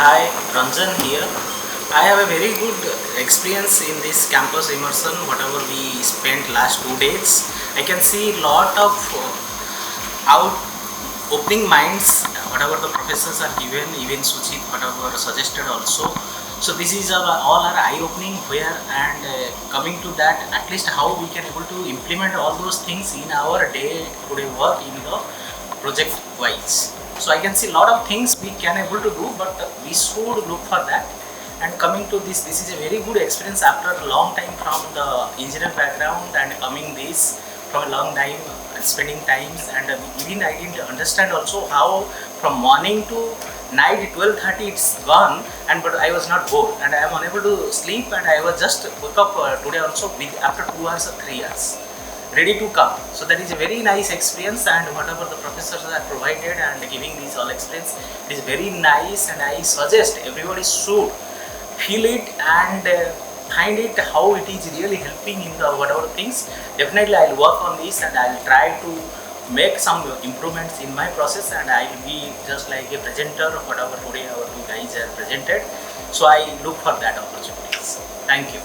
Hi, Ranjan here. I have a very good experience in this campus immersion, whatever we spent last 2 days. I can see lot of out opening minds, whatever the professors are given, even Suchit, whatever suggested also. So this is all our eye-opening where and coming to that, at least how we can able to implement all those things in our day-to-day work in the project wise. So I can see a lot of things we can able to do, but we should look for that. And coming to this is a very good experience after a long time from the engineer background and coming this from a long time spending times, and even I didn't understand also how from morning to night 12:30 it's gone, and but I was not bored and I am unable to sleep, and I was just woke up today also with after 2 hours or 3 hours ready to come. So that is a very nice experience, and whatever the professors are provided and giving these all experience, it is very nice, and I suggest everybody should feel it and find it how it is really helping in the whatever things. Definitely I'll work on this and I'll try to make some improvements in my process, and I will be just like a presenter of whatever today our two guys have presented. So I look for that opportunities. Thank you.